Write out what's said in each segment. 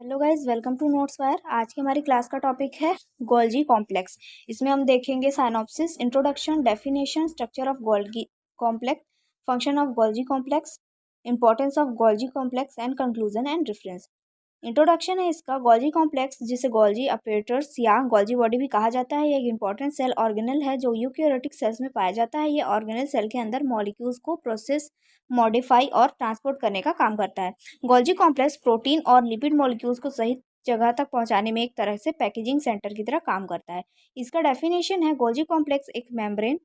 Hello guys, welcome to Notes Wire. आज की हमारी क्लास का टॉपिक है गोल्जी कॉम्प्लेक्स। इसमें हम देखेंगे synopsis, introduction, definition, structure of Golgi complex, function of Golgi complex, importance of Golgi complex and conclusion and reference. Introduction है इसका। गोल्जी कॉम्प्लेक्स, जिसे गोल्जी अपरेटर्स या गोल्जी बॉडी भी कहा जाता है, ये एक इंपॉर्टेंट सेल ऑर्गेनल है जो यूकैरियोटिक सेल्स में पाया जाता है। ये ऑर्गेनल सेल के अंदर मॉलिक्यूल्स को प्रोसेस, मॉडिफाई और ट्रांसपोर्ट करने का काम करता है। गोल्जी कॉम्प्लेक्स प्रोटीन और लिपिड मॉलिक्यूल्स को सही जगह तक पहुंचाने में एक तरह से पैकेजिंग सेंटर की तरह काम करता है। इसका डेफिनेशन है, गोल्जी कॉम्प्लेक्स एक मेम्ब्रेन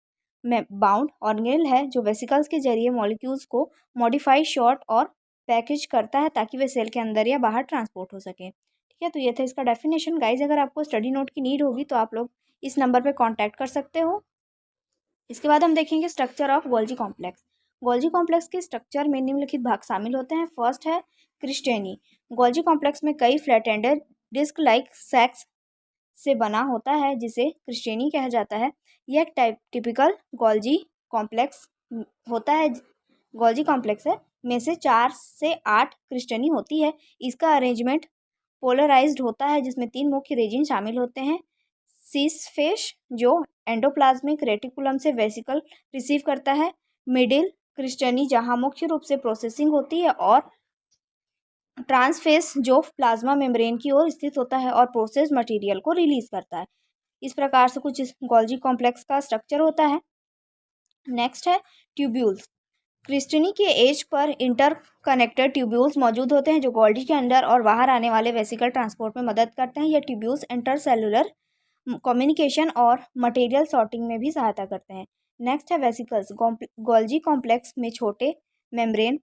में बाउंड ऑर्गेनल है जो वेसिकल्स के जरिए मॉलिक्यूल्स को मॉडिफाई, शॉर्ट और पैकेज करता है ताकि वे सेल के अंदर या बाहर ट्रांसपोर्ट हो सके। ठीक है, तो ये था इसका डेफिनेशन। गाइज, अगर आपको स्टडी नोट की नीड होगी तो आप लोग इस नंबर पे कांटेक्ट कर सकते हो। इसके बाद हम देखेंगे structure of Golgi complex. Golgi complex के स्ट्रक्चर में निम्नलिखित भाग शामिल होते हैं। फर्स्ट है क्रिस्टेनी। गोल्जी कॉम्प्लेक्स में कई फ्लैट एंडेड डिस्क लाइक सैक्स से बना होता है जिसे क्रिस्टेनी कहा जाता है। यह एक टिपिकल गोल्जी कॉम्प्लेक्स होता है। गोल्जी कॉम्प्लेक्स है में से 4 से 8 क्रिस्टेनी होती है। इसका अरेंजमेंट पोलराइज्ड होता है जिसमें 3 मुख्य रीजन शामिल होते हैं। सीस फेस, जो एंडोप्लाज्मिक रेटिकुलम से वेसिकल रिसीव करता है। मिडिल क्रिस्टेनी, जहां मुख्य रूप से प्रोसेसिंग होती है। और ट्रांसफेस, जो प्लाज्मा मेम्ब्रेन की ओर स्थित होता है और प्रोसेस मटेरियल को रिलीज करता है। इस प्रकार से कुछ गोल्जी कॉम्प्लेक्स का स्ट्रक्चर होता है। नेक्स्ट है ट्यूब्यूल्स। क्रिस्टनी के एज पर इंटरकनेक्टेड ट्यूब्यूल्स मौजूद होते हैं जो गोल्जी के अंदर और बाहर आने वाले वेसिकल ट्रांसपोर्ट में मदद करते हैं। ये ट्यूब्यूल्स इंटरसेलुलर कम्युनिकेशन और मटेरियल सॉर्टिंग में भी सहायता करते हैं। नेक्स्ट है वेसिकल्स। गोल्जी कॉम्प्लेक्स में छोटे मेम्ब्रेन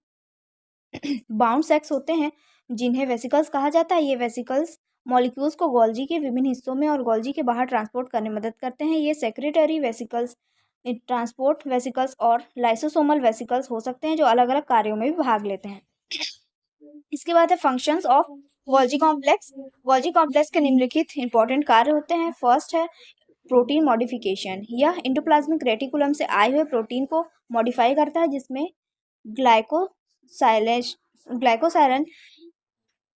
बाउंड सेक्स होते हैं जिन्हें वेसिकल्स कहा जाता है। ये वेसिकल्स मॉलिक्यूल्स को गोल्जी के विभिन्न हिस्सों में और गोल्जी के बाहर ट्रांसपोर्ट करने में मदद करते हैं। ये सेक्रेटरी वेसिकल्स, ट्रांसपोर्ट वेसिकल्स और लाइसोसोमल वेसिकल्स हो सकते हैं जो अलग अलग कार्यों में भी भाग लेते हैं। इसके बाद है functions of Golgi complex. Golgi complex के निम्नलिखित इंपॉर्टेंट कार्य होते हैं। फर्स्ट है प्रोटीन मॉडिफिकेशन। यह इंडोप्लाज्मिक रेटिकुलम से आए हुए प्रोटीन को मॉडिफाई करता है जिसमें ग्लाइकोसाइलन,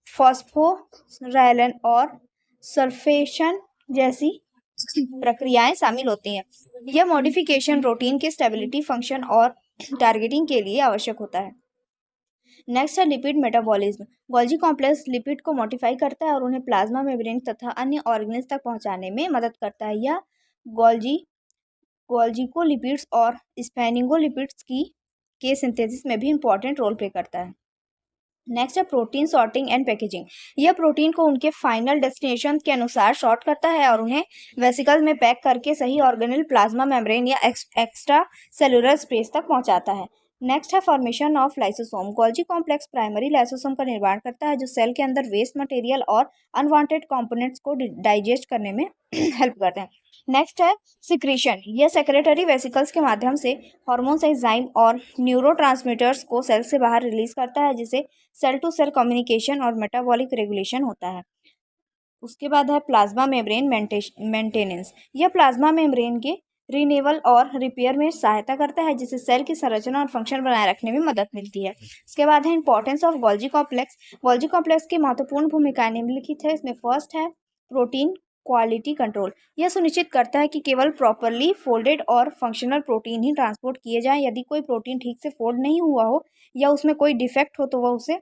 फॉस्फोराइलन और सल्फेशन जैसी प्रक्रियाएं शामिल होती हैं। यह मॉडिफिकेशन प्रोटीन के स्टेबिलिटी, फंक्शन और टारगेटिंग के लिए आवश्यक होता है। नेक्स्ट है lipid metabolism. Golgi complex lipid को मॉडिफाई करता है और उन्हें प्लाज्मा मेम्ब्रेन तथा अन्य ऑर्गेन्स तक पहुंचाने में मदद करता है। यह गोल्जी को लिपिड्स और स्फेनिंगोलिपिड्स के सिंथेसिस में भी इंपॉर्टेंट रोल प्ले करता है। नेक्स्ट है प्रोटीन सॉर्टिंग एंड पैकेजिंग। यह प्रोटीन को उनके फाइनल डेस्टिनेशन के अनुसार सॉर्ट करता है और उन्हें वेसिकल में पैक करके सही ऑर्गेनल, प्लाज्मा मेम्ब्रेन या एक्स्ट्रा सेलुलर स्पेस तक पहुंचाता है। नेक्स्ट है formation of lysosome. Golgi complex primary lysosome का निर्माण करता है जो सेल के अंदर वेस्ट मटेरियल और अनवांटेड कंपोनेंट्स को डाइजेस्ट करने में हेल्प करते हैं। नेक्स्ट है सिक्रीशन। यह सेक्रेटरी वेसिकल्स के माध्यम से हार्मोन्स, एंजाइम और न्यूरोट्रांसमीटर्स को सेल से बाहर रिलीज करता है जिसे सेल टू सेल कम्युनिकेशन और मेटाबॉलिक रेगुलेशन होता है। उसके बाद है प्लाज्मा मेम्ब्रेन मेंटेनेंस। यह प्लाज्मा मेम्ब्रेन के रिन्यूअल और रिपेयर में सहायता करता है जिससे सेल की संरचना और फंक्शन बनाए रखने में मदद मिलती है। इसके बाद है importance of Golgi complex. Golgi complex की महत्वपूर्ण भूमिकाएं निम्नलिखित है। इसमें फर्स्ट है प्रोटीन क्वालिटी कंट्रोल। यह सुनिश्चित करता है कि केवल प्रॉपरली फोल्डेड और फंक्शनल प्रोटीन ही ट्रांसपोर्ट किए जाएं। यदि कोई प्रोटीन ठीक से फोल्ड नहीं हुआ हो या उसमें कोई डिफेक्ट हो तो वह उसे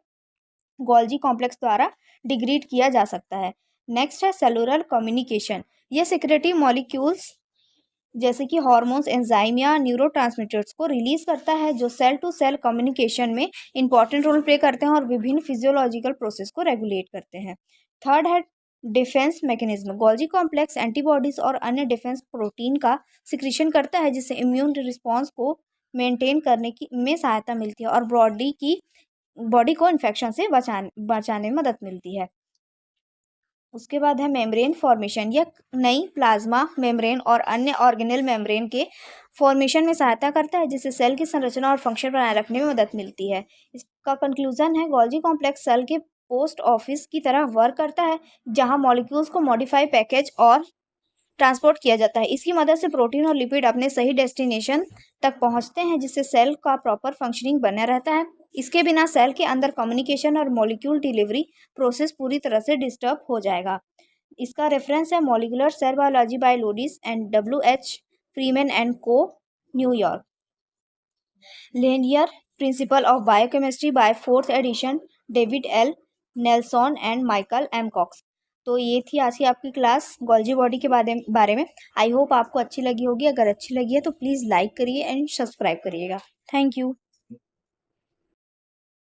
गोल्जी कॉम्प्लेक्स द्वारा डिग्रेड किया जा सकता है। नेक्स्ट है सेलुलर कम्युनिकेशन। यह सिक्रेटरी मॉलिक्यूल्स जैसे कि हार्मोन्स, एंजाइम या न्यूरोट्रांसमीटर्स को रिलीज करता है जो सेल टू सेल कम्युनिकेशन में इंपॉर्टेंट रोल प्ले करते हैं और विभिन्न फिजियोलॉजिकल प्रोसेस को रेगुलेट करते हैं। थर्ड है defence mechanism. Golgi complex antibodies और अन्य डिफेंस प्रोटीन का सिक्रीशन करता है जिससे इम्यून रिस्पॉन्स को मेंटेन करने की में सहायता मिलती है और बॉडी को इन्फेक्शन से बचाने में मदद मिलती है। उसके बाद है मेम्ब्रेन फॉर्मेशन। यह नई प्लाज्मा मेम्ब्रेन और अन्य ऑर्गेनल मेम्ब्रेन के फॉर्मेशन में सहायता करता है जिससे सेल की संरचना और फंक्शन बनाए रखने में मदद मिलती है। इसका कंक्लूजन है, गोल्जी कॉम्प्लेक्स सेल के पोस्ट ऑफिस की तरह वर्क करता है जहां मॉलिक्यूल्स को मॉडिफाई, पैकेज और ट्रांसपोर्ट किया जाता है। इसकी मदद से प्रोटीन और लिपिड अपने सही डेस्टिनेशन तक पहुंचते हैं जिससे सेल का प्रॉपर फंक्शनिंग बना रहता है। इसके बिना सेल के अंदर कम्युनिकेशन और मॉलिक्यूल डिलीवरी प्रोसेस पूरी तरह से डिस्टर्ब हो जाएगा। इसका रेफरेंस है molecular cell biology by Lodish and W.H. Freeman and Co, New York. Lehninger principle of biochemistry by 4th edition, David L Nelson and Michael M Cox. तो ये थी आज की आपकी क्लास गोल्जी बॉडी के बारे में। आई होप आपको अच्छी लगी होगी। अगर अच्छी लगी है तो प्लीज़ लाइक करिए एंड सब्सक्राइब करिएगा। Thank you.